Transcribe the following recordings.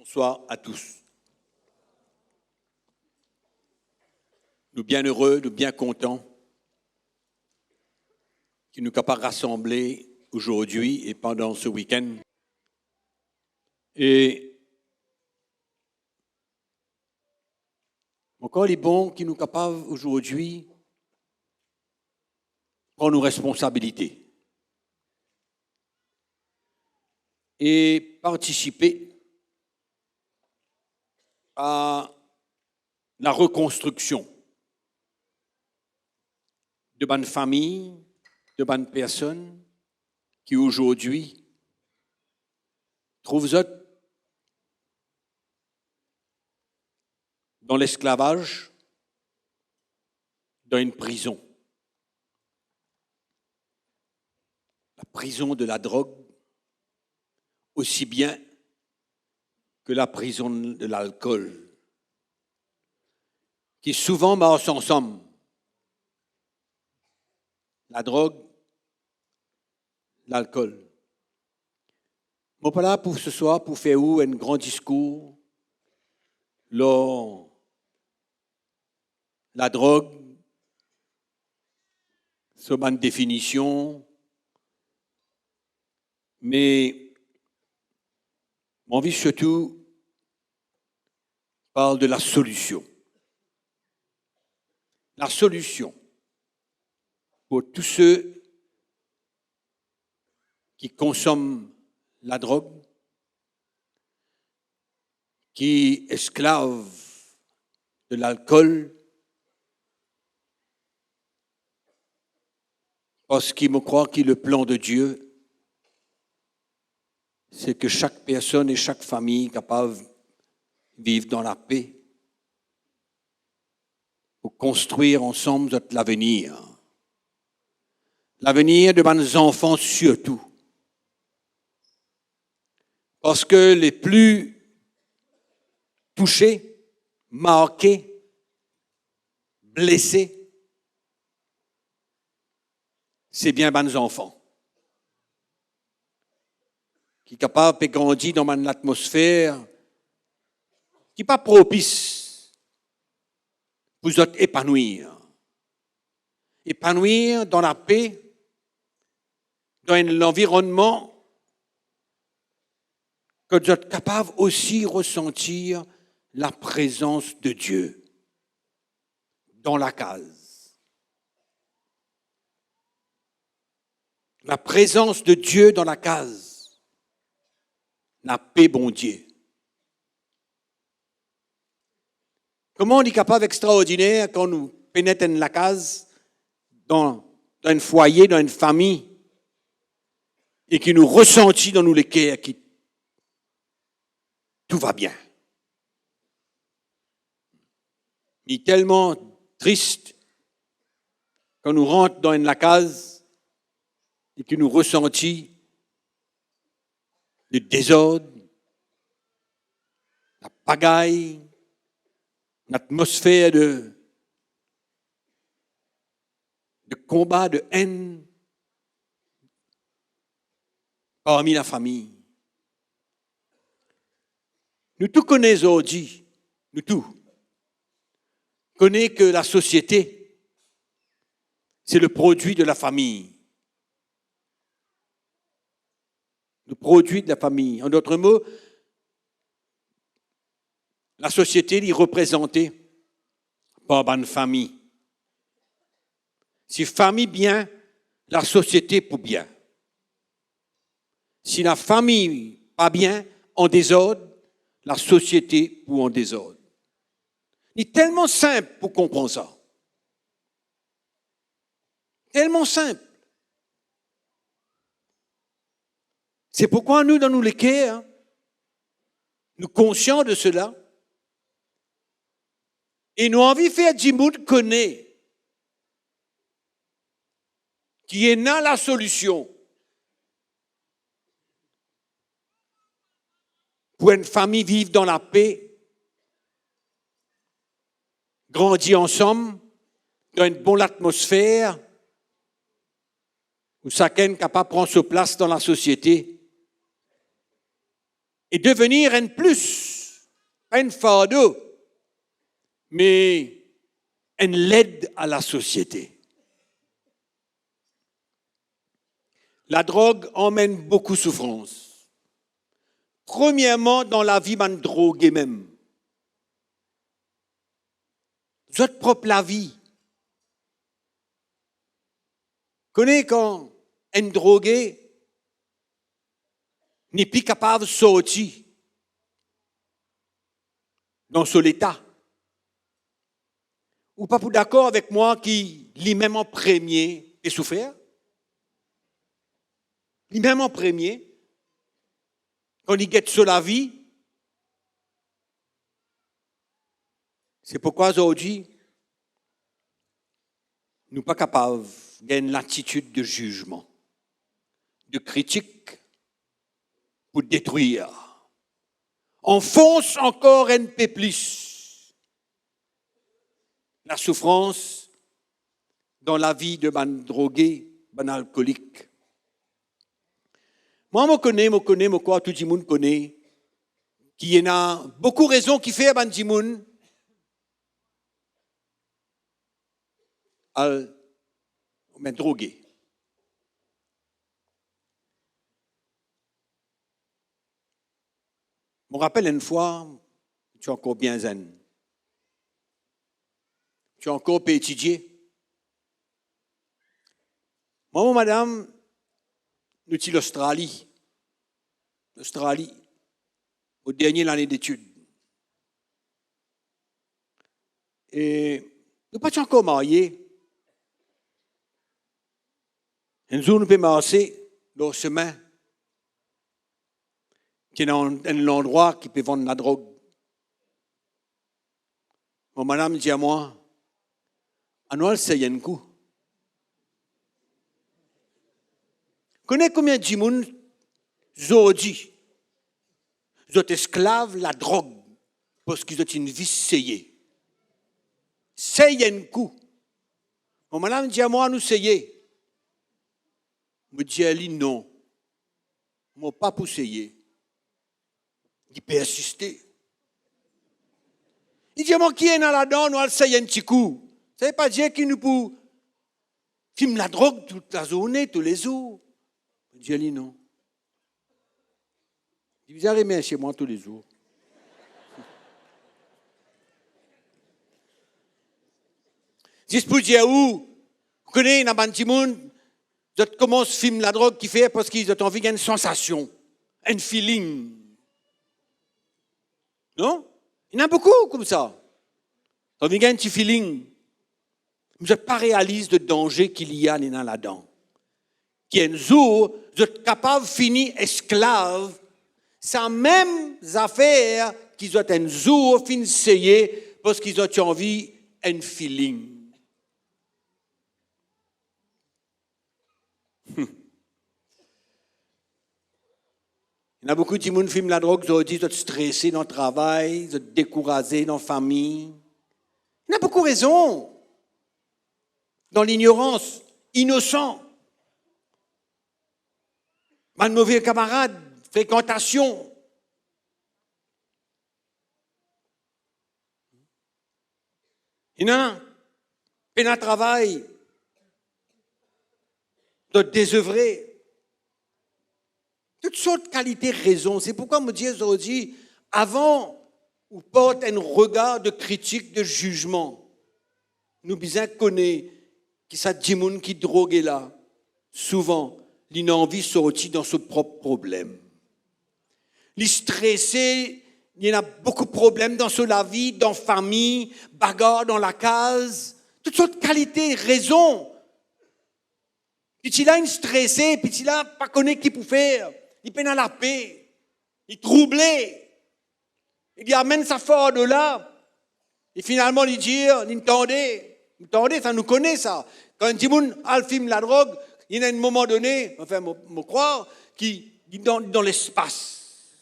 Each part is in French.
Bonsoir à tous. Nous bien heureux, nous bien contents qu'il nous capables rassembler aujourd'hui et pendant ce week-end. Et encore il est bon qu'il nous capables aujourd'hui prendre nos responsabilités et participer à la reconstruction de bonnes familles, de bonnes personnes qui aujourd'hui trouvent dans l'esclavage, dans une prison. La prison de la drogue, aussi bien que la prison de l'alcool, qui souvent marchent ensemble. La drogue, l'alcool. Je ne suis pas là pour ce soir pour faire un grand discours. La drogue, c'est une définition, mais mon envie surtout parle de la solution. La solution pour tous ceux qui consomment la drogue, qui esclavent de l'alcool, parce qu'ils me croient que le plan de Dieu, c'est que chaque personne et chaque famille capable de vivre dans la paix pour construire ensemble notre l'avenir. L'avenir de mes enfants surtout. Parce que les plus touchés, marqués, blessés, c'est bien mes enfants. Qui sont capables de grandir dans une atmosphère qui n'est pas propice pour vous épanouir. Épanouir dans la paix, dans l'environnement que vous êtes capable aussi de ressentir la présence de Dieu dans la case. La présence de Dieu dans la case. La paix, bon Dieu. Comment on est capable extraordinaire quand nous pénétrons la case, dans un foyer, dans une famille, et qui nous ressentit dans nous les cœurs qui tout va bien. Il est tellement triste quand nous rentrons dans la case et que nous ressentons le désordre, la pagaille, l'atmosphère de combat, de haine parmi la famille. Nous tous connaissons aujourd'hui, nous tous, connaissons que la société, c'est le produit de la famille. Le produit de la famille. En d'autres mots, la société est représentée par une famille. Si famille bien, la société pour bien. Si la famille pas bien, en désordre, la société pour en désordre. C'est tellement simple pour comprendre ça. Tellement simple. C'est pourquoi nous, dans nous les cœurs, nous conscients de cela, et nous avons envie de faire du monde connaître qui est dans la solution pour une famille vivre dans la paix, grandir ensemble, dans une bonne atmosphère, où chacun est capable de prendre sa place dans la société et devenir un plus pas un fardeau, mais une aide à la société. La drogue emmène beaucoup de souffrance. Premièrement, dans la vie, man drogué même. Votre propre la vie. Connais quand un drogué n'est plus capable de sortir dans son état. Ou pas pour d'accord avec moi qui lui-même en premier est souffert? Lui-même en premier, quand il guette sur la vie, c'est pourquoi aujourd'hui, nous ne sommes pas capables d'une attitude de jugement, de critique pour détruire. On fonce encore un peu plus la souffrance dans la vie de ban drogué, ban alcoolique. Moi, je connais, tout le monde connaît, qu'il y en a beaucoup de raisons qui font ban le monde à drogué. Je me rappelle une fois, je suis encore bien zen. Je suis encore pour étudier. Moi, madame, nous sommes l'Australie. L'Australie, au dernier l'année d'études. Et nous ne sommes pas encore mariés. Un jour, nous pouvons marcher dans le chemin qui est dans un endroit qui peut vendre la drogue. Mon madame dit à moi, Anoual, c'est un coup. Connais combien de gens aujourd'hui, ils sont esclaves de la drogue parce qu'ils ont une vie seyée. C'est un coup. Mon madame dit à moi, nous seyez. Je dis à lui, non. Je ne pas pour seyer. Il peut assister. Il dit à moi, qui est dans la dent, nous allons seyer un petit coup. Ça ne veut pas dire qu'il nous peut fumer la drogue toute la journée, tous les jours. Je dis à lui, non. Il vient remettre chez moi tous les jours. Juste pour dire où, vous connaissez dans un petit monde, ils commencent à filmer la drogue qui fait parce qu'ils ont envie d'une sensation, un feeling. Non? Il y en a beaucoup comme ça. Ils ont envie d'un petit feeling. Vous n'êtes pas réaliste de danger qu'il y a dans la dent. Qui un jour, vous êtes capable de finir esclave, sans même affaires qu'ils ont un jour fini essayer parce qu'ils ont envie d'un feeling. Il y a beaucoup de gens qui filment la drogue, ils sont stressés dans le travail, ils sont découragés dans la famille. Il y a beaucoup de raisons. Dans l'ignorance, innocent. Un mauvais camarade, fréquentation. Il y en a peine à travail, de désœuvrer. Toutes sortes de qualités, raisons. C'est pourquoi me dis aujourd'hui, avant, on porte un regard de critique, de jugement. Nous bien connaissons qui ça dit moun qui drogue là. Souvent, il a envie de sortir dans son propre problème. Il stressé, il y en a beaucoup de problèmes dans la vie, dans la famille, bagarre dans la case. Toutes sortes de qualités, raisons. Puis il a une stressé, puis il a pas connaît qui pour faire. Il peine à la paix. Il troublé. Il amène sa foi de là. Et finalement, il dit, entendez, ça nous connaît ça. Quand un petit monde filme la drogue, il y a un moment donné, enfin, me croire, qui est dans l'espace.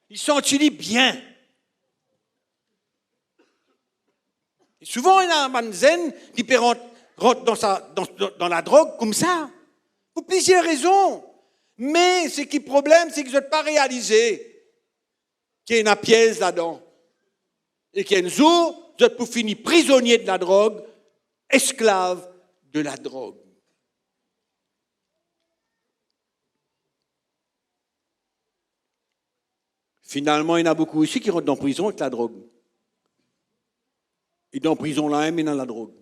Il s'entulie bien. Et souvent, il y a un zen qui rentre dans la drogue comme ça. Pour plusieurs raisons. Mais ce qui est le problème, c'est que je n'ai pas réalisé qui est une pièce là-dedans. Et qui est un jour, vous êtes pour finir prisonnier de la drogue, esclave de la drogue. Finalement, il y en a beaucoup ici qui rentrent en prison avec la drogue. Et dans la prison là, mais dans la drogue.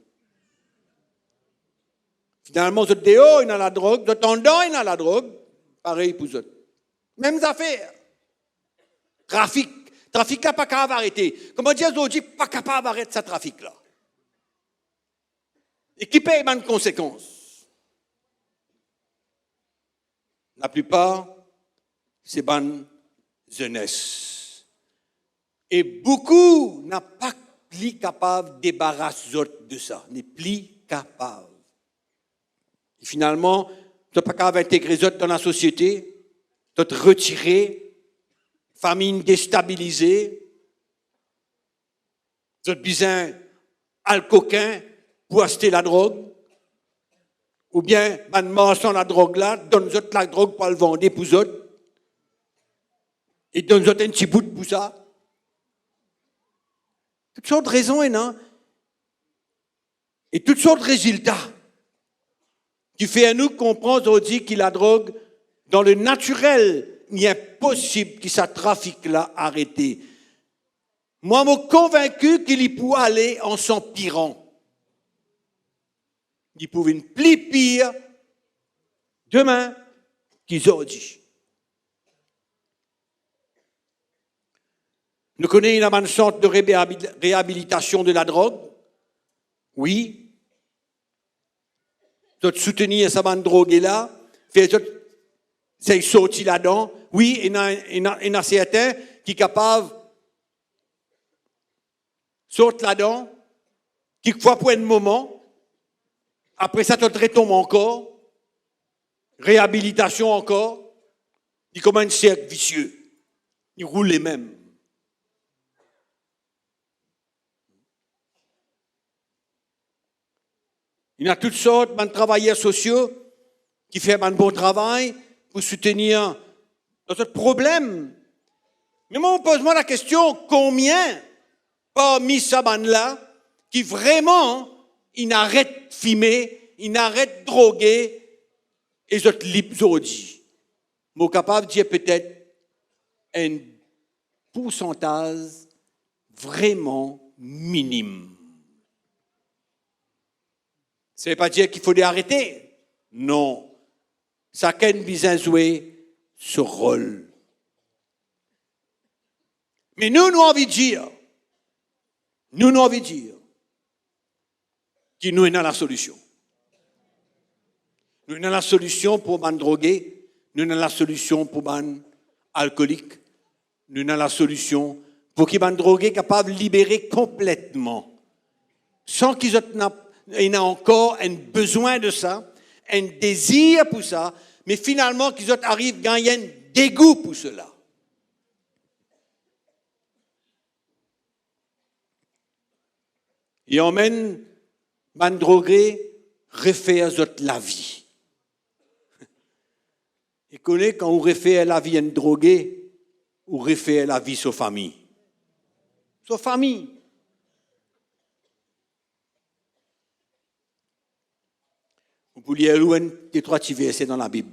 Finalement, vous êtes dehors, il y a la drogue, vous êtes en dedans, il y a la drogue. Pareil pour vous. Mêmes affaires. Trafic là, pas capable d'arrêter. Comment dire, aujourd'hui, pas capable d'arrêter ce trafic-là. Et qui paye les conséquences? La plupart, c'est bonne jeunesse. Et beaucoup n'a pas plus capable de débarrasser de ça, n'est plus capable. Et finalement, tu n'es pas capable d'intégrer les autres dans la société, tu te retirer, famille déstabilisée, tu as besoin de coquin pour acheter la drogue, ou bien, en mangeant la drogue là, donne-nous la drogue pour le vendre pour eux autres, et donne-nous un petit bout pour ça. Toutes sortes de raisons, non? Et toutes sortes de résultats qui fait à nous comprendre aujourd'hui que la drogue, dans le naturel, il est impossible que ça trafic-là arrêté. Moi, je suis convaincu qu'il pourrait aller en s'empirant. Il pouvait une plus pire demain qu'aujourd'hui. Nous connaissons une centre de réhabilitation de la drogue. Oui. De soutenir sa bande droguée là. C'est sorti là-dedans. Oui, il y en a certains qui sont capables de sortir là-dedans, qui fois pour un moment. Après ça, tu retombe encore. Réhabilitation encore. Il comme un cercle vicieux. Il roule les mêmes. Il y a toutes sortes de travailleurs sociaux qui font un bon travail pour soutenir notre problème. Mais moi, on pose la question, combien parmi ces bandes-là qui vraiment, ils n'arrêtent de fumer, ils n'arrêtent de droguer et ils libres aujourd'hui. Je suis capable de dire peut-être un pourcentage vraiment minime. Ça ne veut pas dire qu'il faut les arrêter. Non. Chacun besoin de jouer ce rôle. Mais nous avons envie de dire, que nous sommes dans la solution. Nous sommes dans la solution pour les drogués, nous sommes dans la solution pour les alcooliques, nous sommes dans la solution pour qu'ils les drogués capables de libérer complètement, sans qu'ils aient encore un besoin de ça, un désir pour ça, mais finalement qu'ils arrivent à gagner un dégoût pour cela. Et emmène les drogués refaire la vie. Et connaît quand on refait la vie à un drogué, on refait la vie sur famille. Sur famille. Vous pouvez lire un des 3 petits versets dans la Bible.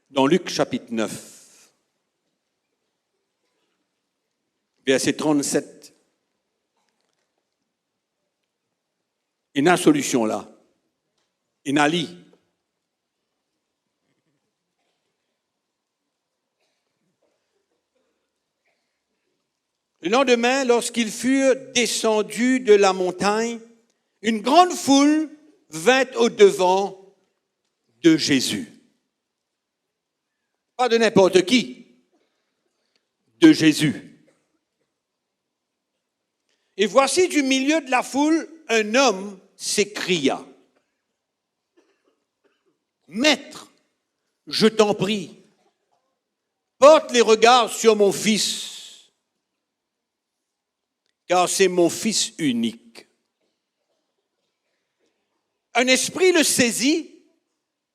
Dans Luc chapitre 9, verset 37. Il y a une solution là. Il y a un lit. Le lendemain, lorsqu'ils furent descendus de la montagne, une grande foule vint au-devant de Jésus. Pas de n'importe qui, de Jésus. Et voici du milieu de la foule, un homme s'écria. Maître, je t'en prie, porte les regards sur mon fils, car c'est mon fils unique. Un esprit le saisit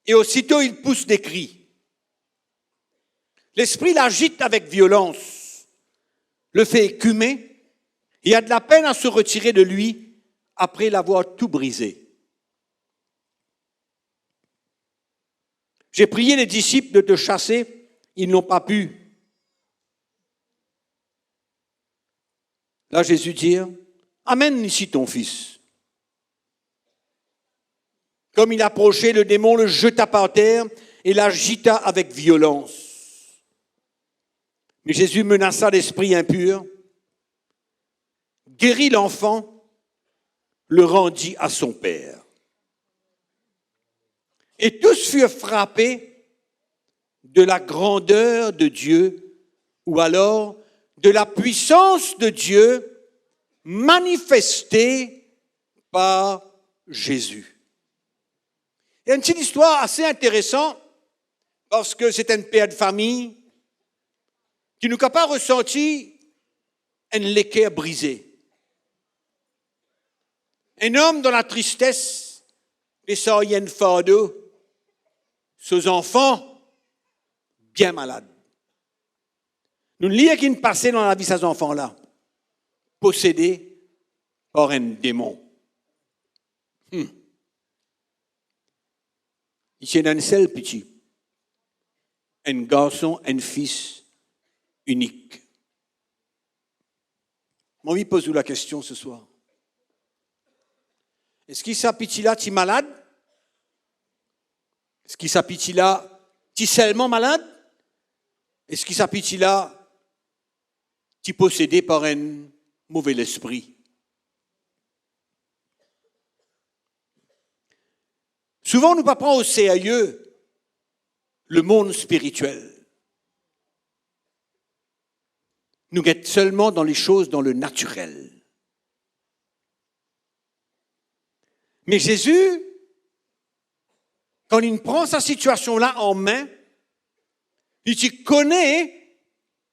et aussitôt il pousse des cris. L'esprit l'agite avec violence le fait écumer et a de la peine à se retirer de lui après l'avoir tout brisé. J'ai prié les disciples de te chasser, ils n'ont pas pu. Là, Jésus dit, amène ici ton fils. Comme il approchait, le démon le jeta par terre et l'agita avec violence. Mais Jésus menaça l'esprit impur, guérit l'enfant, le rendit à son père. Et tous furent frappés de la grandeur de Dieu, ou alors de la puissance de Dieu manifestée par Jésus. Il y a une petite histoire assez intéressante, parce que c'est un père de famille qui n'a pas ressenti un l'équerre brisé. Un homme dans la tristesse, et ça y a une fardeau, ses enfants bien malades. Nous lisons qu'il passait dans la vie de ces enfants-là, possédés par un démon. Ici, il y a un seul petit, un garçon, un fils unique. Moi, je pose la question ce soir. Est-ce qu'il s'appelle là, tu es malade? Est-ce qu'il s'appelle là, tu es seulement malade? Est-ce qu'il s'appelle là, tu es possédé par un mauvais esprit? Souvent, nous ne prenons pas au sérieux le monde spirituel. Nous sommes seulement dans les choses dans le naturel. Mais Jésus, quand il prend sa situation-là en main, il dit, connaît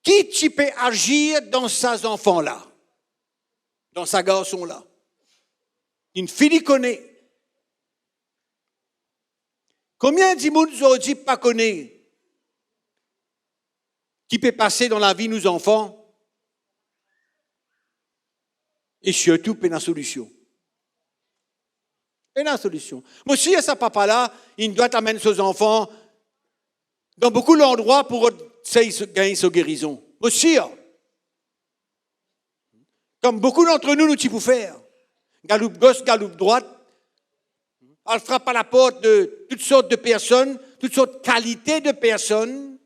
qui tu peux agir dans ces enfants-là, dans sa garçon-là. Une fille connaît. Combien de monde nous ont dit pas connaît qui peut passer dans la vie de nos enfants et surtout pas la solution. Pas la solution. Moi aussi, à sa papa-là, il doit amener ses enfants dans beaucoup d'endroits pour gagner sa guérison. Moi aussi, comme beaucoup d'entre nous, nous pouvons faire. Galoupe gauche, galoupe droite. Elle frappe à la porte de toutes sortes de personnes, toutes sortes de qualités de personnes.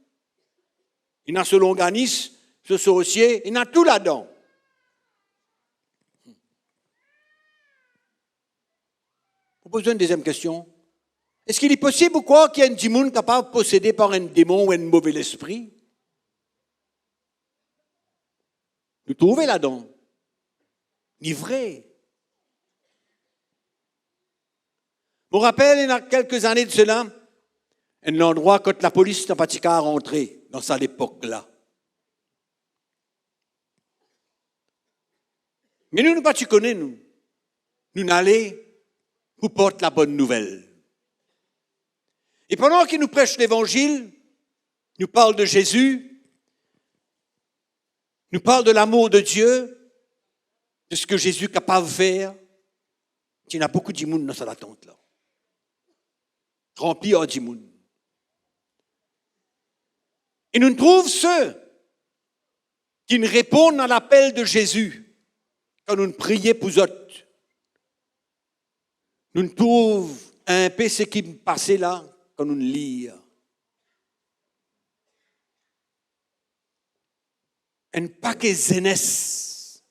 Il y a ce longanisme, ce sorcier, il y a tout là-dedans. On pose une deuxième question. Est-ce qu'il est possible ou quoi qu'il y ait un démon capable de posséder par un démon ou un mauvais esprit? Nous trouvons là-dedans. Ni vrai. Je me rappelle, il y a quelques années de cela, un endroit quand la police n'a pas qu'à rentrer dans cette époque-là. Mais nous, pas tu connais, nous. Nous n'allons pour porter la bonne nouvelle. Et pendant qu'il nous prêche l'évangile, nous parle de Jésus, nous parle de l'amour de Dieu, de ce que Jésus est capable de faire. Il y a beaucoup de monde dans cette attente-là. Rempli de monde. Et nous trouvons ceux qui nous répondent à l'appel de Jésus quand nous prions pour eux. Nous trouvons un peu ce qui me passait là quand nous lisons. Un paquet de jeunesse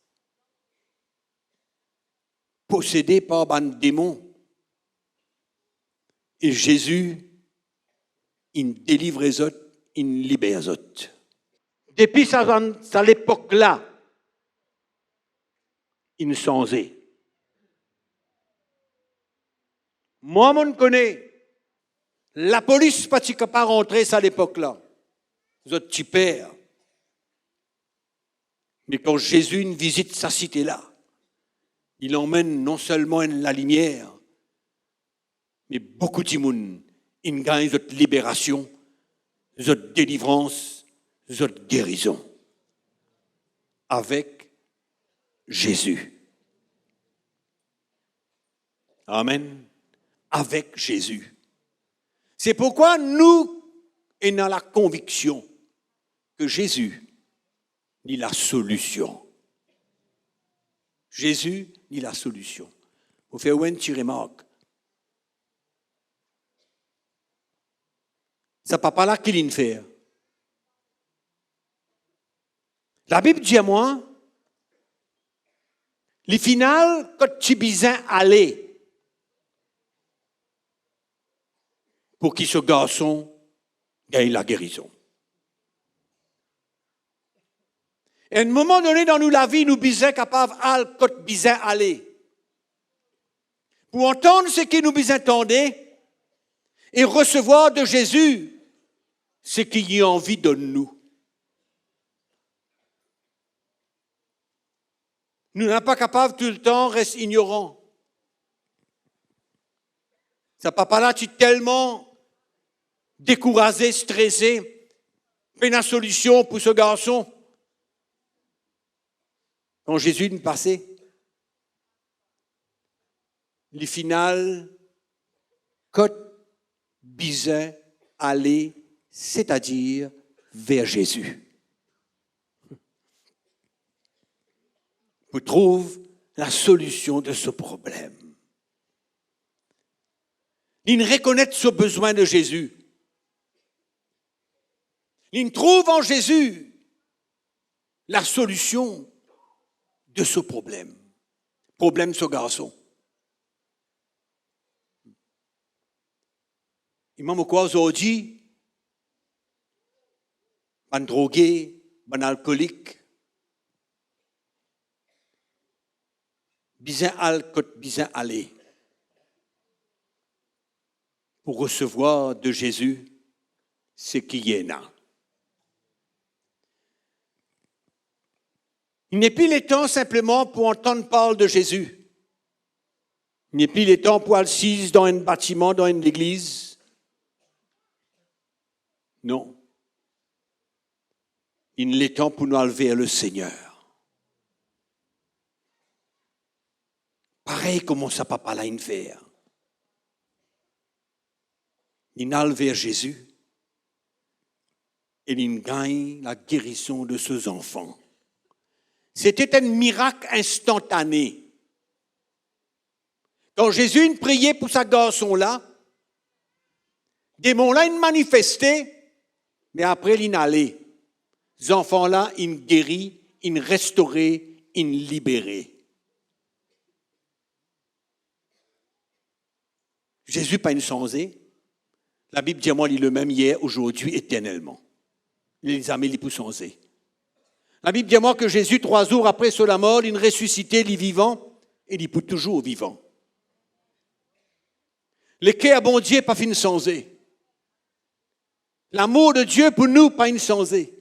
possédé par un démon. Et Jésus, il délivre les autres, il libère les autres. Depuis à l'époque-là, il nous changé. Moi, je connais. La police pas capable de rentrer à l'époque-là. Vous êtes petits pères. Mais quand Jésus visite sa cité-là, il emmène non seulement la lumière, mais beaucoup de monde, ils gagnent votre libération, votre délivrance, votre guérison. avec Jésus. Amen. Avec Jésus. C'est pourquoi nous avons la conviction que Jésus est la solution. Jésus est la solution. Vous faites une petite remarque. Ça ne pas là qu'il vient faire. La Bible dit à moi, les finales, quand tu besoin aller pour qu'il ce garçon gagne la guérison. Et à un moment donné dans nous, la vie, nous sommes capables d'aller. Pour entendre ce que nous entendons et recevoir de Jésus ce qu'il a envie de nous. Nous ne sommes pas capables tout le temps de rester ignorants. Ça papa là, tu es tellement découragé, stressé, pas une solution pour ce garçon. Quand Jésus est passé, le final, quand besoin aller, c'est-à-dire vers Jésus. Pour trouver la solution de ce problème. Il reconnaît ce besoin de Jésus. Il trouve en Jésus la solution de ce problème. Problème de ce garçon. Imam quoi aujourd'hui? Un drogué, un alcoolique. Bizin aller pour recevoir de Jésus ce qui est là. Il n'est plus le temps simplement pour entendre parler de Jésus. Il n'est plus le temps pour aller dans un bâtiment, dans une église. Non. Il n'est le temps pour nous aller vers le Seigneur. Pareil comme ça papa l'a faire. Il allait vers Jésus et il gagne la guérison de ses enfants. C'était un miracle instantané. Quand Jésus priait pour sa garçon-là, démons-là, ils manifestaient, mais après, ils allaient. Les enfants-là, ils guéris, ils restauraient, ils libéraient. Jésus pas une changé. La Bible dit moi, il est le même hier, aujourd'hui, éternellement. Il les a mis les changé. La Bible dit moi que Jésus, 3 jours après sur la mort, il ressuscité, il est vivant, et il est toujours vivant. Le quai à bon Dieu pas fini changé. L'amour de Dieu pour nous pas une changé.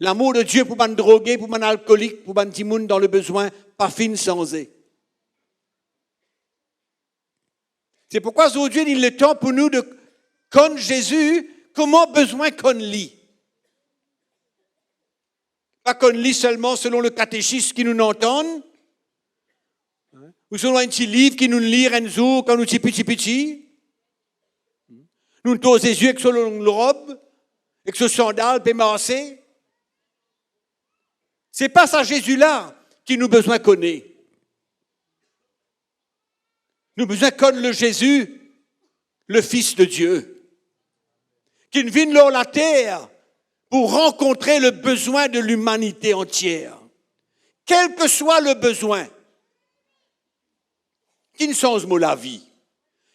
L'amour de Dieu pour un drogué, pour un alcoolique, pour un timoun dans le besoin, pas fini changé. C'est pourquoi aujourd'hui, il est le temps pour nous de connaître Jésus, comment besoin qu'on lit. Pas qu'on lit seulement selon le catéchisme qui nous entend, ou selon un petit livre qui nous lit un jour quand nous sommes petits. Nous tous les yeux avec ce longue robe, avec ce sandal pémassé. C'est pas ça Jésus-là qui nous besoin connaître. Nous avons besoin connaître le Jésus, le Fils de Dieu, qui vient sur la terre pour rencontrer le besoin de l'humanité entière. Quel que soit le besoin, qui change la vie,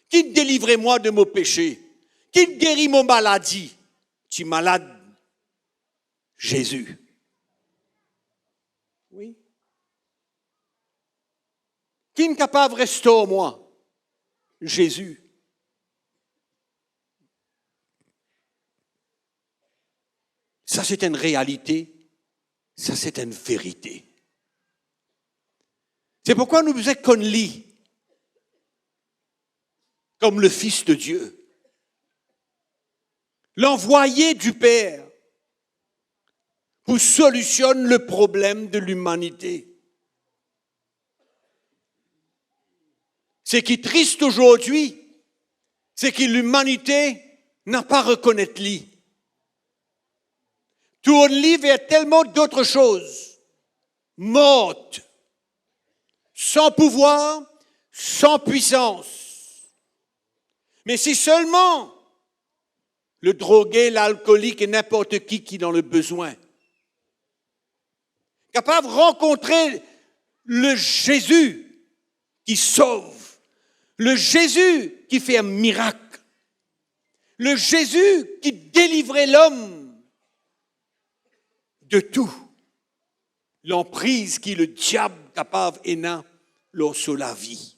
qui délivre moi de mon péché, qui guérit mon maladie. Tu es malade, Jésus. Oui. Qui est capable de restaurer moi? Jésus. Ça, c'est une réalité. Ça, c'est une vérité. C'est pourquoi nous besoin qu'on lit comme le Fils de Dieu, l'envoyé du Père, pour solutionner le problème de l'humanité. Ce qui est triste aujourd'hui, c'est que l'humanité n'a pas reconnu lui. Tourne lui vers tellement d'autres choses, mortes, sans pouvoir, sans puissance. Mais c'est seulement le drogué, l'alcoolique et n'importe qui dans le besoin, capable de rencontrer le Jésus qui sauve, le Jésus qui fait un miracle, le Jésus qui délivrait l'homme de tout, l'emprise qui le diable capable et n'a lorsque la vie.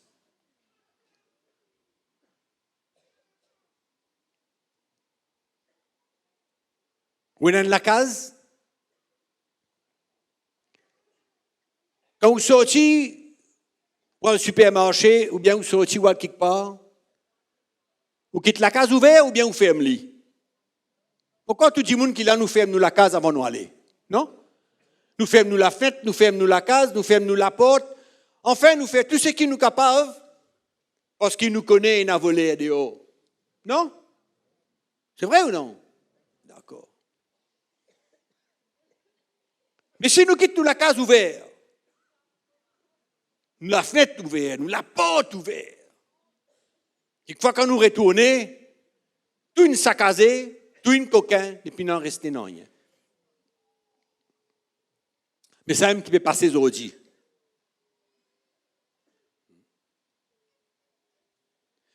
Vous êtes dans la case? Quand vous sortez pour un supermarché, ou bien vous sortez quelque part, vous quittez la case ouverte ou bien vous fermez. Pourquoi tout le monde qui là nous ferme la case avant de nous aller? Non? Nous fermons la fenêtre, nous fermons la case, nous fermons la porte. Enfin, nous faisons tout ce qui nous capable parce qu'il nous connaît et n'a volé dehors. Non? C'est vrai ou non? D'accord. Mais si nous quittons la case ouverte, nous la fenêtre ouverte, nous la porte ouverte, quelquefois quand nous retournons, tout une saccasé, tout une coquin, et puis n'en reste rien. Mais ça même qui peut passer aujourd'hui.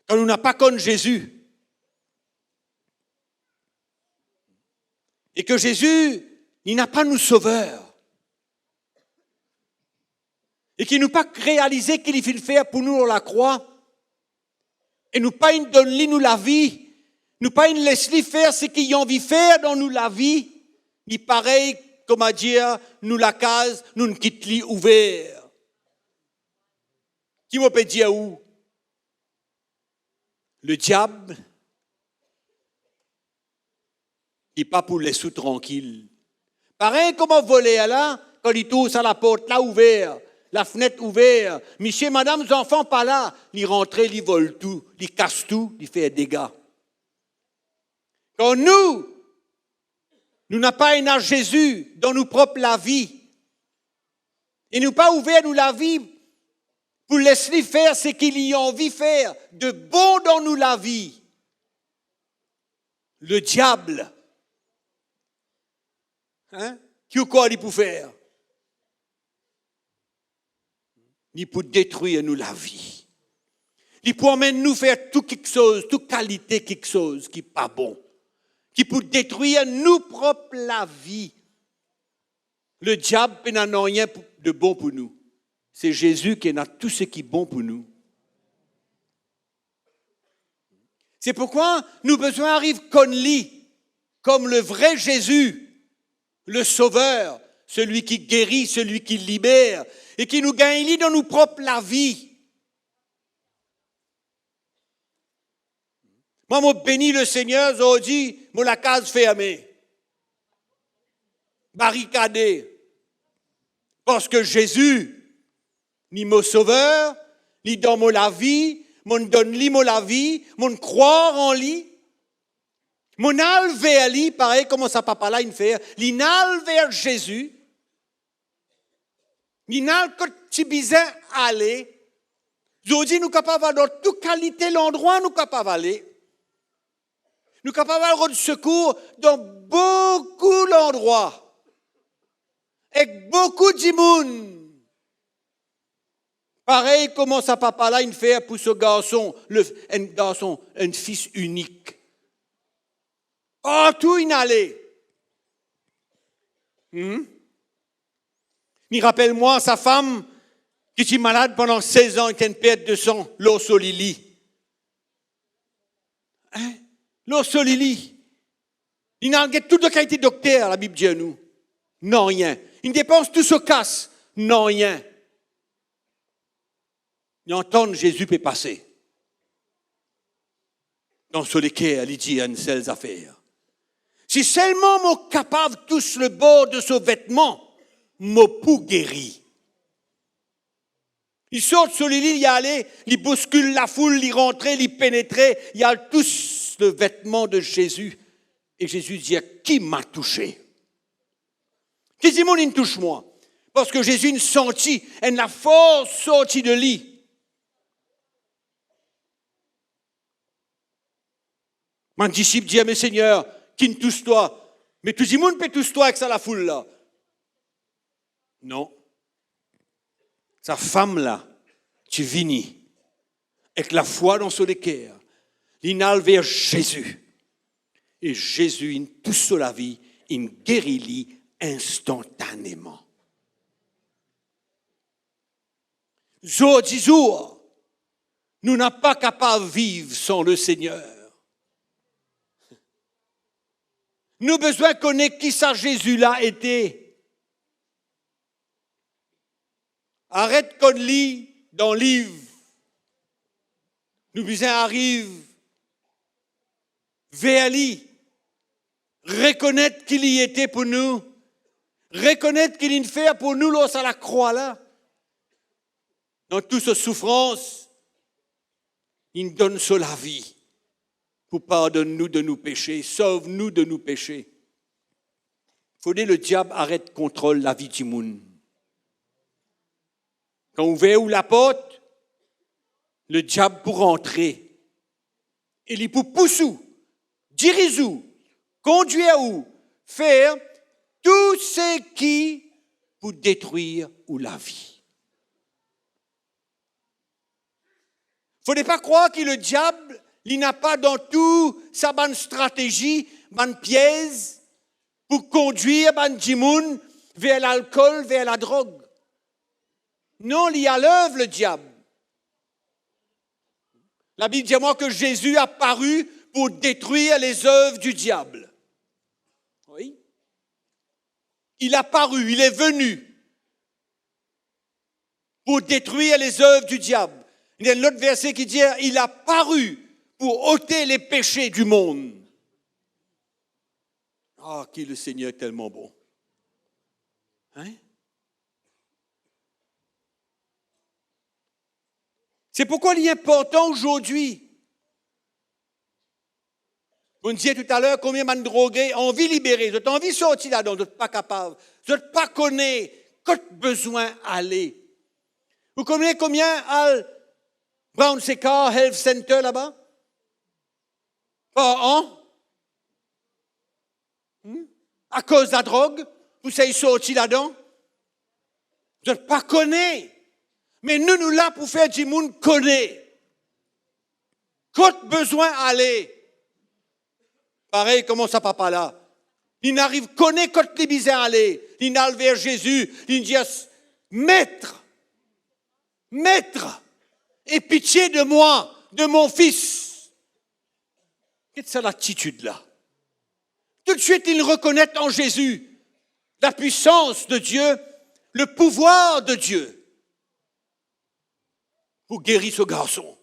Quand nous n'avons pas connu Jésus, et que Jésus, il n'a pas nous sauveur, et qu'il n'a pas réalisé qu'il faut faire pour nous la croix, et nous pas une donne nous la vie, nous pas une laisse faire ce qu'ils ont envie de faire dans nous la vie, ni pareil, comment dire, nous la case, nous ne quitte lit ouvert. Qui m'a peut dire où? Le diable, il n'est pas pour les sous tranquilles. Pareil, comment voler là, quand il touche à la porte, là ouvert, la fenêtre ouverte, monsieur, madame, les enfants pas là, ils rentrent, ils volent tout, ils cassent tout, ils font des dégâts. Quand nous n'avons pas un âge Jésus dans nous propres la vie, et nous pas ouvert nous la vie pour laisser faire ce qu'il y a envie de faire, de bon dans nous la vie. Le diable, qui ou quoi il peut faire? Il peut détruire nous la vie. Il peut même nous faire tout quelque chose, toute qualité quelque chose qui n'est pas bon. Qui peut détruire nous propres la vie. Le diable n'a rien de bon pour nous. C'est Jésus qui a tout ce qui est bon pour nous. C'est pourquoi nous besoin d'arriver comme le vrai Jésus, le Sauveur, celui qui guérit, celui qui libère, et qui nous gagne dans nos propres la vie. Moi, je bénis le Seigneur, je dis, moi, la case fermée, barricadée, parce que Jésus, ni mon sauveur, ni dans mon la vie, mon donne li mon la vie, mon croire en lui, mon al vers lui, pareil comme ça papa là il fait, l'inal vers Jésus, l'inal que tu bizin aller, je dis nous capables dans toute qualité l'endroit nous capables aller. Nous sommes capables d'avoir du secours dans beaucoup d'endroits. Avec beaucoup de monde. Pareil, comment ça papa là, il fait pour ce garçon, un fils unique. Oh, tout inhalé. Il rappelle-moi sa femme qui était malade pendant 16 ans et qui a une perte de sang, l'Ossolili. L'Ossolili. Il n'a pas toute la qualité de docteur, la Bible dit à nous. Non, rien. Il dépense tout ce casse. Non, rien. Il entend Jésus peut passer. Dans ce lequel il dit une seule affaire. Si seulement mon capable touche le bord de ce vêtement, mon pou guérit. Il sort sur les lits, il y allait, il bouscule la foule, il rentrait, il pénétrait, il a tous le vêtement de Jésus. Et Jésus dit, qui m'a touché? Qui dit, il touche moi? Parce que Jésus il sentit, elle a fort sorti de lit. Mon disciple dit, mais Seigneur, qui ne touche toi? Mais tout le monde peut toucher toi avec ça la foule là. Non. Sa femme là, tu vinis, avec la foi dans son cœur, il n'a vers Jésus. Et Jésus, il touche la vie, il guérit instantanément. Jour du jour, nous n'sommes pas capables de vivre sans le Seigneur. Nous avons besoin de connaître qui ça Jésus-là était. Arrête qu'on lit dans le livre. Nous besoin arrive vers lui. Reconnaître qu'il y était pour nous. Reconnaître qu'il y fait pour nous lorsqu'à la croix là. Dans toute cette souffrance, il donne sur la vie pour pardonner-nous de nos péchés, sauve-nous de nos péchés. Il faut que le diable arrête de contrôler la vie du monde. Quand on ouvre la porte, le diable pour entrer. Il est pour pousser, diriger, conduire ou faire tout ce qui pour détruire ou la vie. Il ne faut pas croire que le diable, il n'a pas dans tout sa bonne stratégie, bonne piège pour conduire bonne djimoun vers l'alcool, vers la drogue. Non, il y a l'œuvre, le diable. La Bible dit à moi que Jésus a paru pour détruire les œuvres du diable. Oui. Il a paru, il est venu pour détruire les œuvres du diable. Il y a l'autre verset qui dit, il a paru pour ôter les péchés du monde. Ah, qui le Seigneur est tellement bon. Hein? C'est pourquoi il est important aujourd'hui. Vous me disiez tout à l'heure combien de drogués ont envie libérée, vous avez envie de sortir là-dedans, vous n'êtes pas capable, vous n'êtes pas connu, qu'est-ce besoin aller. Vous connaissez combien à Brown Secar Health Center là-bas? Par an? À cause de la drogue, vous êtes sortis là-dedans? Vous n'êtes pas connu. Mais nous là pour faire du monde connaît. Qu'est-ce besoin aller? Pareil, comment ça papa là? Il n'arrive connaît quand les bizarres aller. Il n'arrive vers Jésus. Il dit, maître, aie pitié de moi, de mon fils. Qu'est-ce que c'est l'attitude là? Tout de suite, il reconnaît en Jésus la puissance de Dieu, le pouvoir de Dieu pour guérir ce garçon.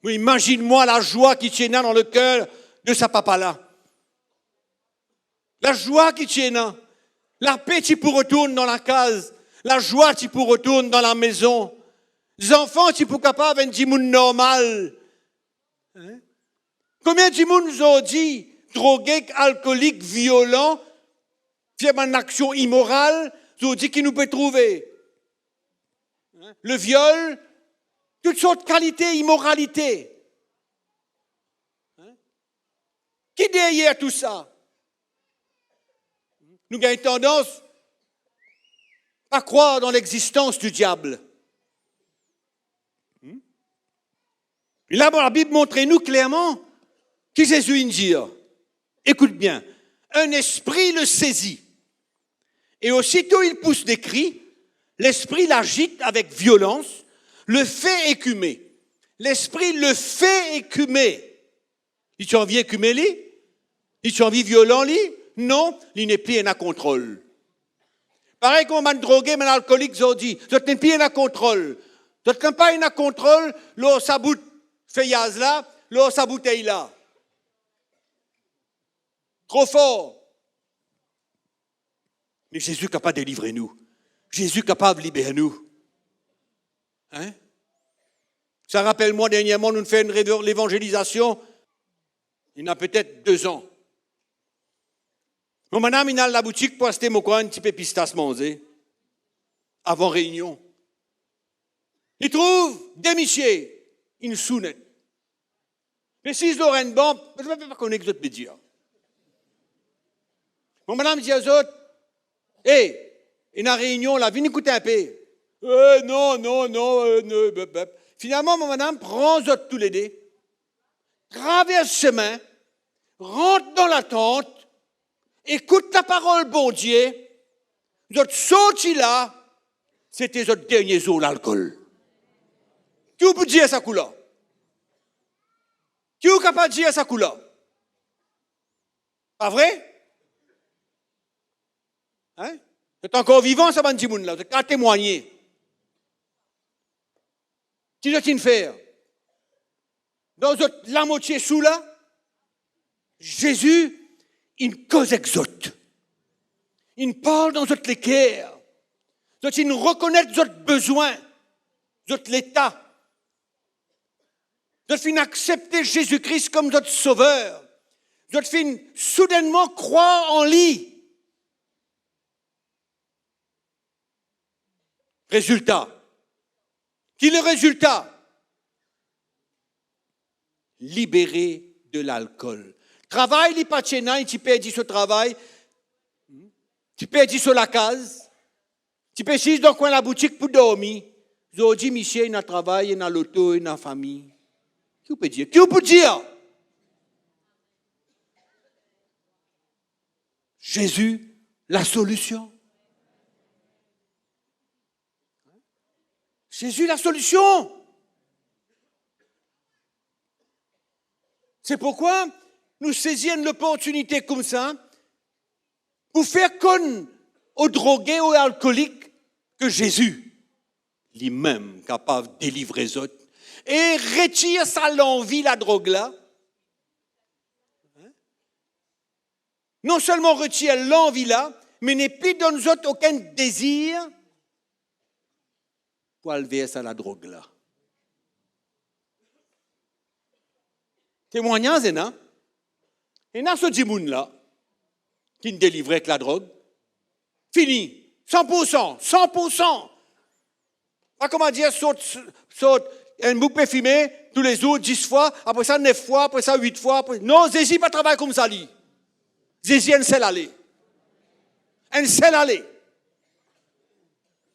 Oui, imagine-moi la joie qui tient dans le cœur de sa papa-là. La joie qui tient, la paix qui pour retourne dans la case, la joie qui pour retourne dans la maison, les enfants qui pour capables d'un monde normal. Hein? Combien de monde nous ont dit, drogués, alcooliques, violents, faire une action immorale, nous ont dit qui nous peut trouver. Hein? Le viol, toutes sortes de qualités, immoralité. Hein? Qui derrière tout ça? Nous avons tendance à croire dans l'existence du diable. Et là, la Bible montre-nous clairement que Jésus dit. Écoute bien, un esprit le saisit. Et aussitôt il pousse des cris, l'esprit l'agite avec violence, le fait écumer. L'esprit le fait écumer. Il t'a envie écumer lui? Il t'a envie violent lui? Non, il n'est plus en contrôle. Pareil comme un drogué, un alcoolique, ont dit, vous n'êtes plus en contrôle. Vous n'êtes pas en contrôle, là, ça bout feuillage là, l'eau, sa bouteille là. Trop fort. Mais Jésus est capable de délivrer nous. Jésus est capable de libérer nous. Hein? Ça rappelle moi, dernièrement, nous faisons l'évangélisation, il y a peut-être 2 ans. Mon madame, il a la boutique pour acheter mon coin, un petit peu pistas manger, avant réunion. Il trouve des michiers, une sounette. Mais si je leur bon, je ne vais pas connaître ce que je veux dire. Mon madame dit aux autres, hé, il y a une réunion là, venez écouter un peu. Non. Finalement, mon madame prend eux autres tous les deux, traverse le chemin, rentre dans la tente, écoute la parole, bon Dieu, vous êtes sortis là, c'était votre dernier jour l'alcool. Qui vous peut dire ça couleur? Qui est capable de dire ça couleur? Pas vrai? Hein? Vous êtes encore vivant, ça va dire là, vous êtes qu'à témoigner. Qui doit-il faire? Dans la moitié sous là, Jésus, il cause exote. Il parle dans votre cœur. Il reconnaît votre besoin, votre l'état. Vous fin accepter Jésus-Christ comme votre sauveur. Vous fin soudainement croire en lui. Résultat. Qui est le résultat? Libéré de l'alcool. Travail, il n'est pas tchéna, tu perds ce travail. Tu perds sur la case. Tu perds dans le coin de la boutique pour dormir. Aujourd'hui, Michel, il a travail, il a l'auto, il a la famille. Qui peut dire? Qui peut dire? Jésus, la solution. Jésus, la solution. C'est pourquoi nous saisissons l'opportunité comme ça pour faire connaître aux drogués, aux alcooliques que Jésus, lui-même, capable de délivrer les autres, et retire sa l'envie, la drogue là. Non seulement retire l'envie là, mais n'est plus dans nous autres aucun désir pour enlever ça la drogue là. Témoignage, non? Et dans ce dimoun là, qui ne délivrait avec la drogue, fini, 100%. Pas comment dire, saute, un bouc fumé, tous les jours, 10 fois, après ça 9 fois, après ça 8 fois. Non, Jésus pas travailler comme ça, lui. Jésus un seul aller. Un seul aller.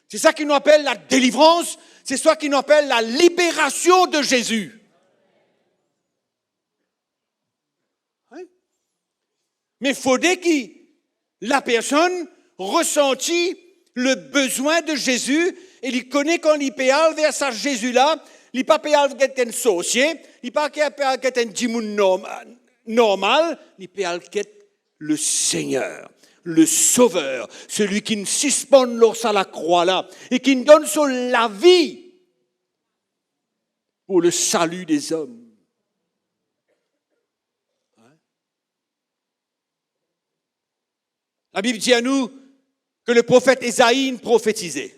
C'est ça qui nous appelle la délivrance, c'est ça qui nous appelle la libération de Jésus. Hein? Mais il faudrait que la personne ressentit le besoin de Jésus et il connaît quand il peut aller vers ce Jésus-là, il n'est pas peut aller vers un sorcier, il n'est pas peut aller vers un djimoun normal, il peut aller vers le Seigneur, le Sauveur, celui qui nous suspend lors à la croix là et qui nous donne sur la vie pour le salut des hommes. La Bible dit à nous que le prophète Ésaïe prophétisait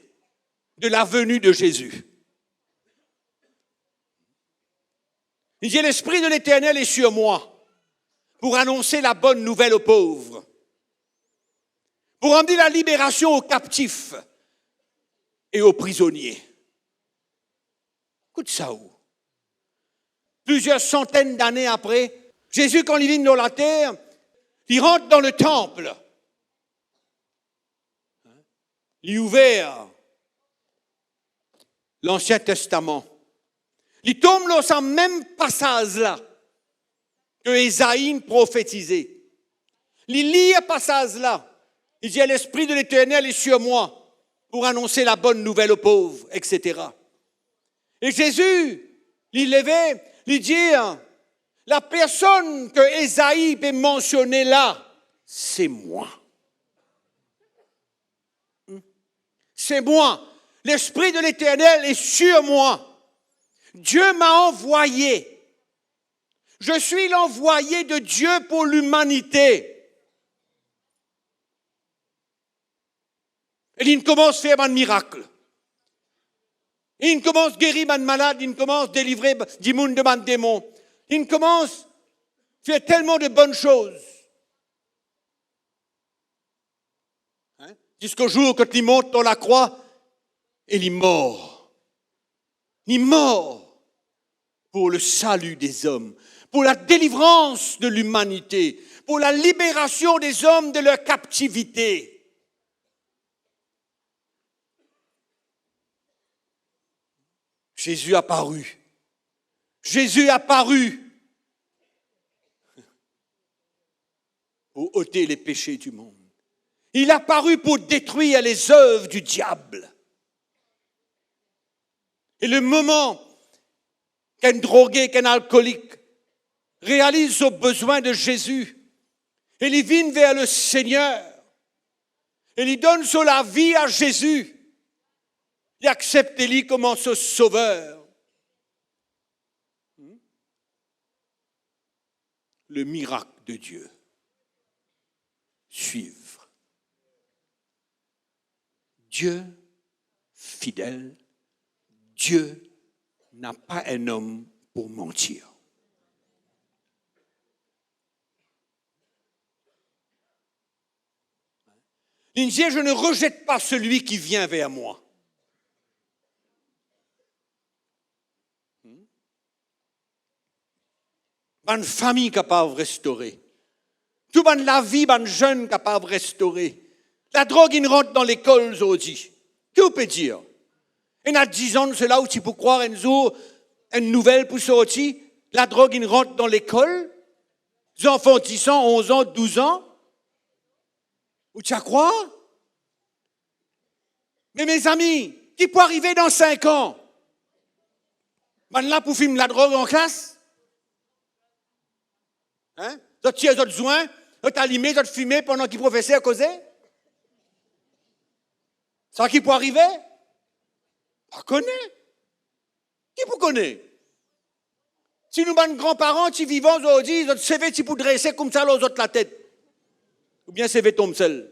de la venue de Jésus. Il dit, l'Esprit de l'Éternel est sur moi pour annoncer la bonne nouvelle aux pauvres, pour emmener la libération aux captifs et aux prisonniers. Écoute ça où? Plusieurs centaines d'années après, Jésus, quand il vient dans la terre, il rentre dans le temple. Il ouvert l'Ancien Testament. Il tombe dans ce même passage-là que Ésaïe prophétisait. Il lit ce passage-là. Il dit, l'Esprit de l'Éternel est sur moi pour annoncer la bonne nouvelle aux pauvres, etc. Et Jésus, il levait, il dit, la personne que Ésaïe peut mentionner là, c'est moi. C'est moi. L'Esprit de l'Éternel est sur moi. Dieu m'a envoyé Je suis l'envoyé de Dieu pour l'humanité. Et il commence à faire un miracle. Il commence à guérir un malade, il commence à délivrer du monde de un démon. Il commence à faire tellement de bonnes choses. Jusqu'au jour quand il monte dans la croix, et il est mort. Il est mort pour le salut des hommes, pour la délivrance de l'humanité, pour la libération des hommes de leur captivité. Jésus a paru. Jésus a paru pour ôter les péchés du monde. Il a paru pour détruire les œuvres du diable. Et le moment qu'un drogué, qu'un alcoolique réalise son besoin de Jésus, et il vient vers le Seigneur, et il donne la vie à Jésus, il accepte lui comme son sauveur. Le miracle de Dieu. Suivre. Dieu fidèle, Dieu n'a pas un homme pour mentir. Il dit, je ne rejette pas celui qui vient vers moi. Une famille capable de restaurer. Tout la vie, un jeune capable de restaurer. La drogue, il rentre dans l'école aujourd'hui. Que vous pouvez dire? Il a 10 ans, c'est là où tu peux croire un jour, une nouvelle pour sortir. La drogue, il rentre dans l'école. Les enfants 10 ans, 11 ans, 12 ans. Où tu as croire? Mais mes amis, qui peut arriver dans 5 ans? Ben là, pour filmer la drogue en classe? Hein? Tu as tiré d'autres joints, tu as allumé, tu as fumé pendant qu'il professeur causait? Ça qui peut arriver? On connaît. Qui peut connaître? Si nous, nos grands-parents, qui vivons aujourd'hui, ils ont CV, tu peux dresser comme ça aux autres la tête. Ou bien CV tombe seul.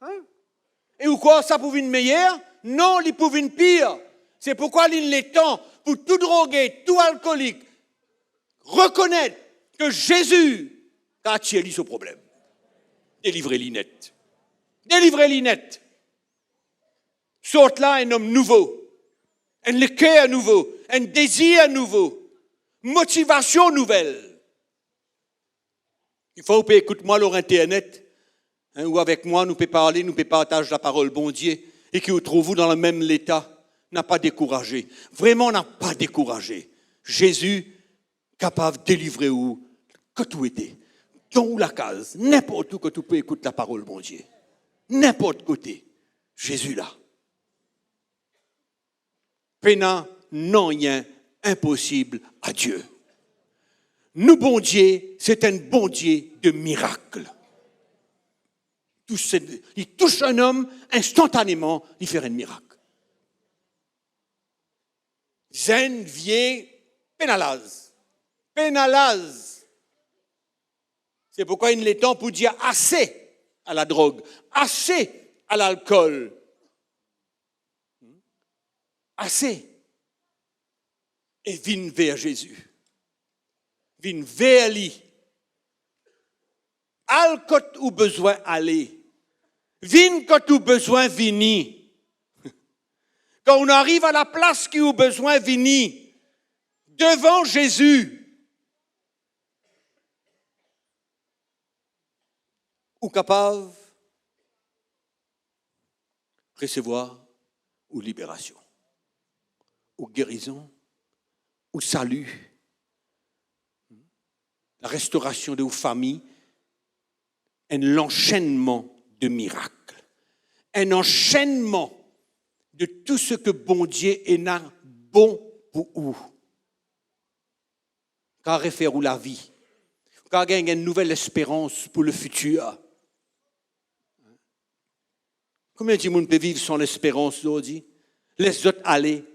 Hein? Et ou quoi, ça pouvait une meilleure? Non, il pouvait une pire. C'est pourquoi il est temps pour tout drogué, tout alcoolique, reconnaître que Jésus a tiré ce problème. Délivrez-les net. Délivrez-les net. Sorte là un homme nouveau, un cœur nouveau, un désir nouveau, motivation nouvelle. Il faut que écoute-moi sur Internet, ou avec moi, nous pouvons parler, nous pouvons partager la parole, bon Dieu, et qui vous trouvez dans le même état. N'a pas découragé. Vraiment, n'a pas découragé. Jésus, capable de délivrer où, que tout était. Dans la case, n'importe où que tu peux écouter la parole, bon Dieu. N'importe côté. Jésus là. Pénat, non rien impossible à Dieu. Nous, bon Dieu, c'est un bon Dieu de miracles. Il touche un homme, instantanément, il fait un miracle. Zen, vieille, pénalase. Pénalase. C'est pourquoi il est temps pour dire assez à la drogue, assez à l'alcool. Assez. Et viens vers Jésus. Viens vers lui. Al quand ou besoin aller. Viens quand ou besoin venir. Quand on arrive à la place qui a besoin de venir, devant Jésus, ou capable de recevoir ou libération, ou guérison, ou salut, la restauration de vos familles, un enchaînement de miracles, un enchaînement de tout ce que bon Dieu est bon pour vous. Car réfère où la vie, car gagne une nouvelle espérance pour le futur. Combien de monde peut vivre sans l'espérance aujourd'hui? Laisse autres aller.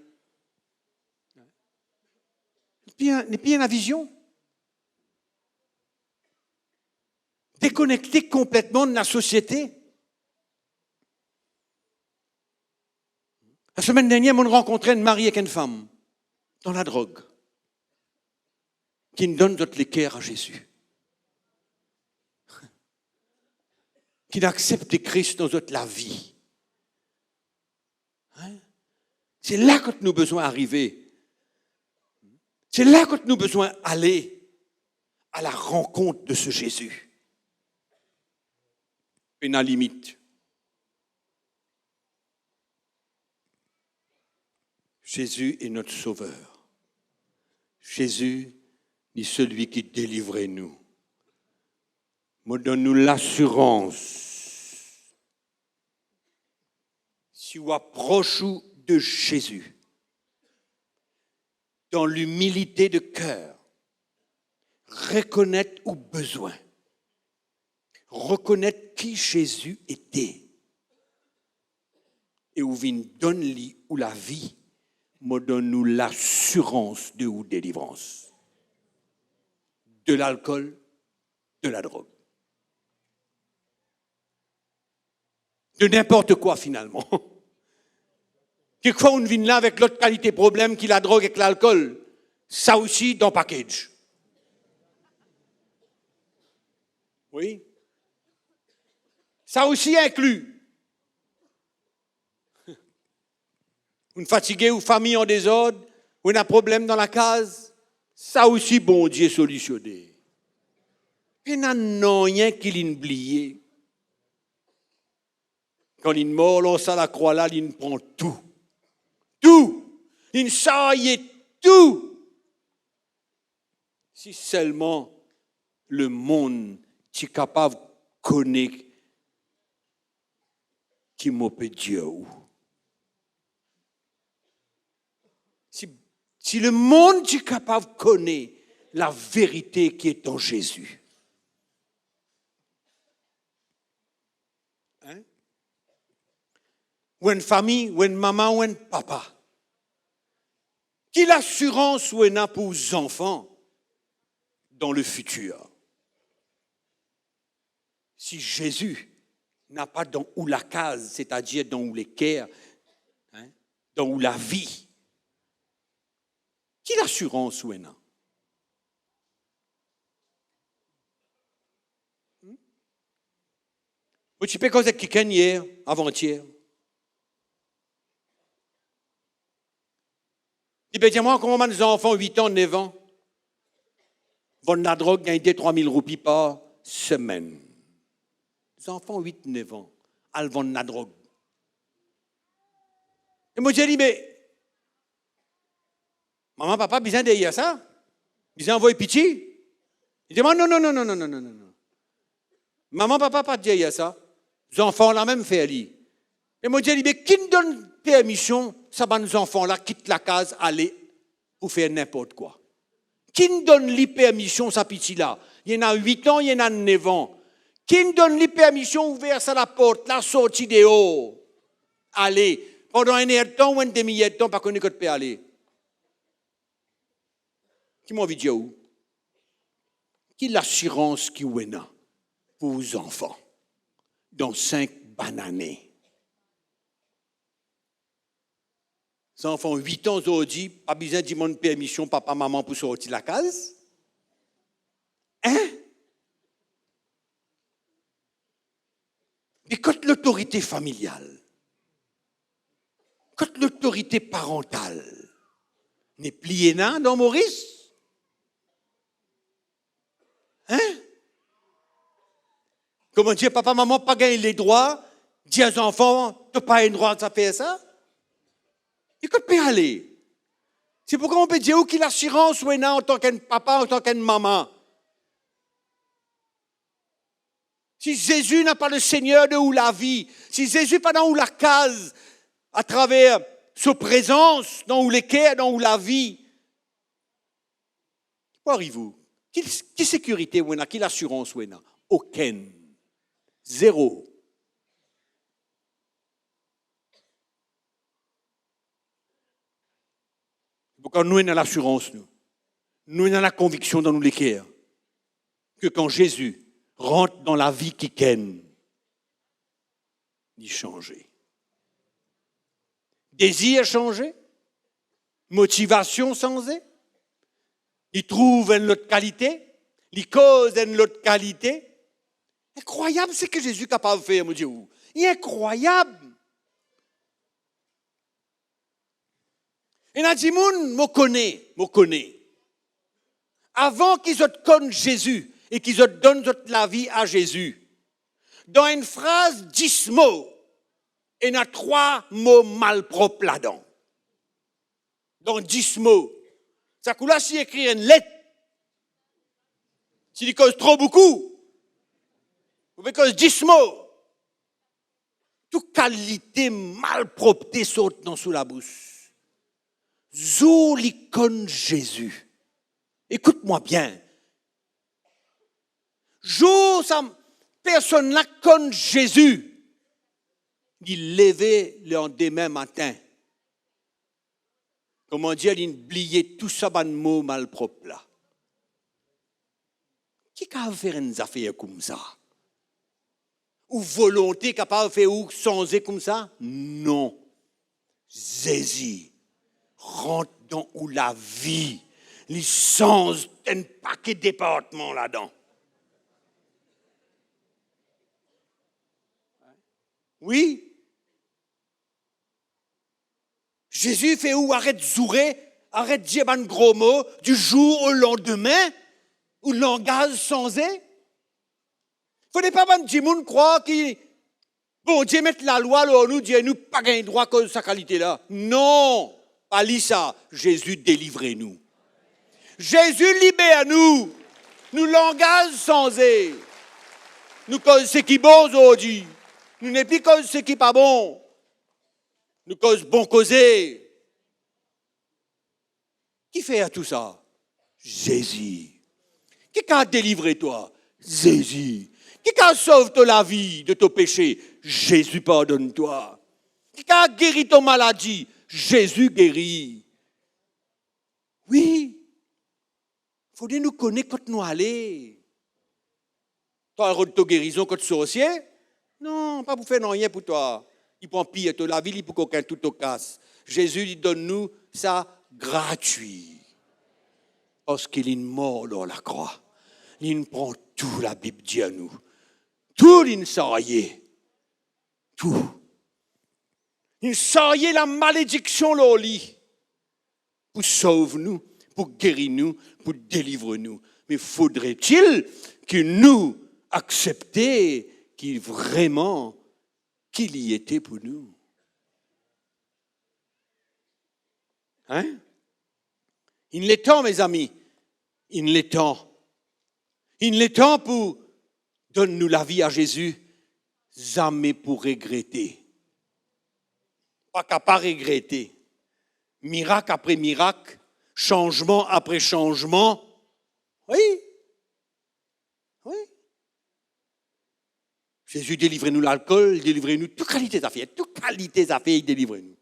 n'est pas la vision. Déconnecté complètement de la société. La semaine dernière, on rencontrait une mariée avec une femme dans la drogue qui nous donne notre l'équerre à Jésus. Qui accepte Christ dans notre la vie. Hein? C'est là que nous avons besoin d'arriver. C'est là que nous avons besoin d'aller à la rencontre de ce Jésus. Et la limite. Jésus est notre sauveur. Jésus est celui qui délivrait nous. Me donne-nous l'assurance. Si vous approchez de Jésus, dans l'humilité de cœur, reconnaître aux besoins, reconnaître qui Jésus était, et où vient donne-lui ou la vie, me donne-nous l'assurance de ou délivrance. De l'alcool, de la drogue. De n'importe quoi finalement. Quelquefois on vient là avec l'autre qualité problème qui la drogue et l'alcool. Ça aussi dans le package. Oui. Ça aussi inclus. Une fatiguée ou famille en désordre, ou un problème dans la case, ça aussi bon Dieu solutionné. Il n'y a rien qui l'oublie. Quand il mord, on à la croix là, il prend tout. Tout. Il saille tout. Si seulement le monde est capable de connaître qui m'opère Dieu. Si le monde est capable de connaître la vérité qui est en Jésus. Hein? Ou une famille, ou une maman, ou un papa. Quelle assurance ou a pour les enfants dans le futur? Si Jésus n'a pas dans où la case, c'est-à-dire dans où l'équerre, hein, dans où la vie, quelle assurance ou a? Tu peux causer avec quelqu'un hier, avant-hier. Il peut dire, moi, comment les enfants, 8 ans, 9 ans, vont de la drogue, gagnent 3 000 roupies par semaine. Les enfants, 8, 9 ans, elles vendent de la drogue. Et moi, j'ai dit, mais, maman, papa, besoin de dire ça? Besoin d'envoyer pitié? Il dit, non, non, non, non, non, non, non, non. Maman, papa, pas dire ça. Les enfants, la même fait, Ali. Et moi, j'ai dit, mais qui nous donne permission, ça va nos enfants-là, quitte la case, aller pour faire n'importe quoi? Qui nous donne les permissions, ça petit-là? Il y en a 8 ans, il y en a 9 ans. Qui nous donne les permissions, ouvrir ça la porte, la sortie dehors? Allez, pendant un heure de temps ou une demi-heure de temps, pas qu'on ne peut aller. Qui m'a envie de dire où? Qui l'assurance qui ou est là pour vos enfants dans 5 années? Les enfants 8 ans aujourd'hui, pas besoin de demander permission papa, maman pour sortir de la case. Hein? Mais quand l'autorité familiale, quand l'autorité parentale n'est pliée là dans Maurice, hein? Comment dire, papa, maman, pas gagner les droits, dire aux enfants, tu n'as pas le droit de faire ça? Et que peut aller? C'est pourquoi on peut dire où qu'il a l'assurance ou en tant qu'un papa, en tant qu'une maman. Si Jésus n'a pas le Seigneur de où la vie, si Jésus n'est pas dans où la case, à travers sa présence, dans où l'équerre, dans où la vie, quoi arrive-vous? Quelle sécurité ou quelle assurance ou aucune. Zéro. Pourquoi nous avons l'assurance, nous? nous avons la conviction dans nous les cœurs que quand Jésus rentre dans la vie qui ken, il change. Désir changé, motivation changée, il trouve une autre qualité, il cause une autre qualité. Incroyable, c'est que Jésus est capable de faire, mon Dieu. Il est incroyable. Et il a dit, me connaît. Avant qu'ils te connaissent Jésus et qu'ils te donnent la vie à Jésus, dans une phrase 10 mots, il y a 3 mots malpropres là-dedans. Dans 10 mots. Ça coule là si écrit une lettre. S'il y cause trop beaucoup, vous pouvez cause 10 mots. Toute qualité malpropreté saute dans sous la bouche. Zo l'icône Jésus. Écoute-moi bien. Jo, ça personne là connaît Jésus. Il levait le lendemain matin. Comment dire, il oubliait tout ça, ban mot malpropre là. Qui peut faire une affaire comme ça? Ou volonté capable de faire ou changer comme ça? Non. Jésus rentre dans où la vie, les change un paquet de départements là-dedans. Oui. Jésus fait où? Arrête de zourer, arrête de dire un gros mot du jour au lendemain, où le langage changé. Il ne faut pas que les croire que bon Dieu met la loi là, nous Dieu nous pas gain droit que sa qualité là. Non, pas ça. Jésus délivrez-nous. Jésus libère-nous. Nous langage changé. Nous cause ce qui est bon aujourd'hui. Nous n'est plus cause ce qui n'est pas bon. Nous cause bon causer. Qui fait tout ça? Jésus. Qui a délivré toi? Jésus. Qui a sauvé la vie de ton péché? Jésus pardonne-toi. Qui a guéri ton maladie? Jésus guérit. Oui. Il faut nous connaître quand nous allons. Tu as un de guérison quand tu es sorcier? Non, pas pour faire rien pour toi. Il prend pire de la vie, il pour qu'aucun tout te casse. Jésus, il donne-nous ça gratuit. Parce qu'il est mort dans la croix. Il prend tout, la Bible dit à nous. Tout, il s'arrête. Tout. Il s'arrête la malédiction, là, pour sauver nous, pour guérir nous, pour délivrer nous. Mais faudrait-il que nous acceptions qu'il vraiment qu'il y était pour nous? Hein? Il est temps, mes amis. Il est temps. Il est temps pour donner-nous la vie à Jésus, jamais pour regretter. Pas qu'à pas regretter. Miracle après miracle, changement après changement. Oui. Oui. Jésus, délivrez-nous l'alcool, délivrez-nous toute qualité d'affaires, délivrez-nous.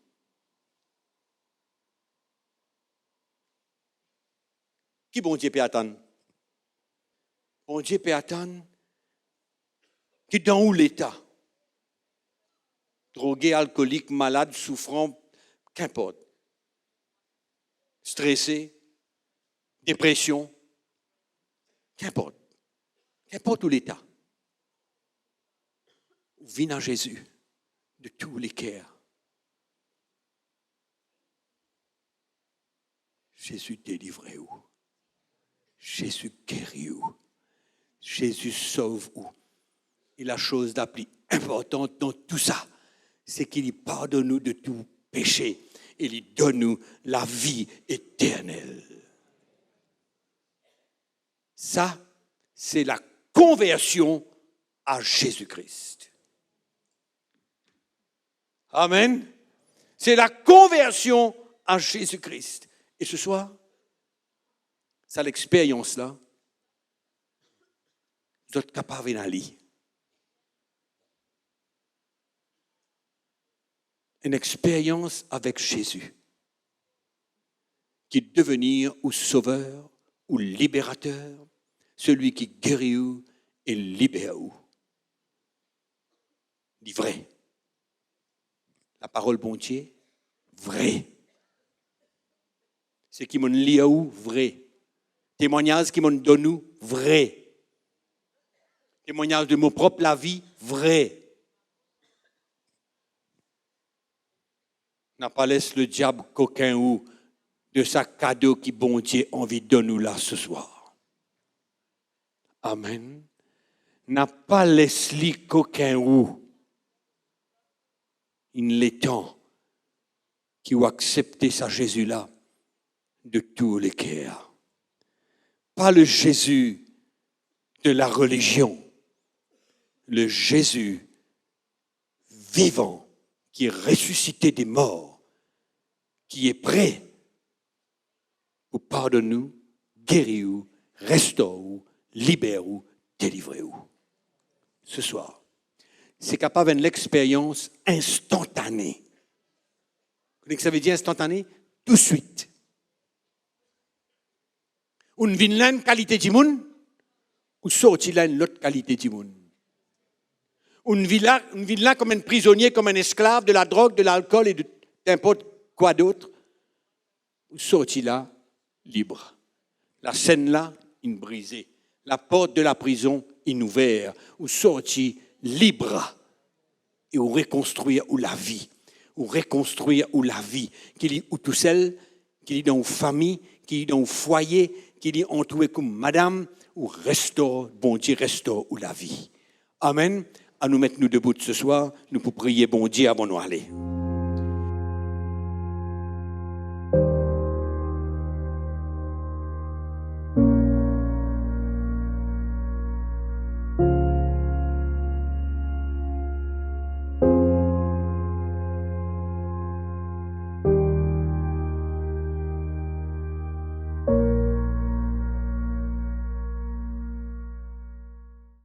Qui bon Dieu peut attendre? Bon Dieu peut attendre qui dans où l'état? Drogué, alcoolique, malade, souffrant, qu'importe. Stressé, dépression, qu'importe. Qu'importe où l'état. Viens à Jésus de tous les cœurs. Jésus délivre-vous. Jésus guérit-vous. Jésus sauve-vous. Et la chose la plus importante dans tout ça, c'est qu'il pardonne-nous de tout péché. Et il donne-nous la vie éternelle. Ça, c'est la conversion à Jésus-Christ. Amen. C'est la conversion à Jésus-Christ. Et ce soir, c'est l'expérience-là. Vous êtes capable d'aller. Une expérience avec Jésus qui est devenir ou sauveur ou libérateur, celui qui guérit ou et libère ou. Dit vrai. La parole bon Dieu, vrai. Ce qui m'ont lié ou, vrai. Témoignage qui m'ont donné ou, vrai. Témoignage de mon propre la vie, vrai. N'a pas laissé le diable coquin ou de sa cadeau qui bon Dieu envie de nous là ce soir. Amen. N'a pas laissé coquin ou il est temps qui ont accepté sa Jésus là de tous les cœurs. Pas le Jésus de la religion, le Jésus vivant qui est ressuscité des morts, qui est prêt pour pardonner nous, guérir nous, restaurer nous, libérer nous, délivrer nous. Ce soir, c'est capable d'une expérience instantanée. Vous savez que ça veut dire instantanée? Tout de suite. Une vilaine qualité du monde, ou sortir là une autre qualité du monde. Une vie là comme un prisonnier, comme un esclave de la drogue, de l'alcool et de n'importe quoi d'autre. Ou sortir là libre. La scène là, une brisée. La porte de la prison, une ouverte. Ou sortir libre. Et ou reconstruire ou la vie. Ou reconstruire ou la vie. Qu'il y ou tout seul, qu'il y dans une famille, qu'il y dans un foyer, qu'il y entouré comme madame, ou restaure, bon Dieu, restaure ou la vie. Amen. À nous mettre nous debout ce soir, nous pour prier bon Dieu avant de nous aller.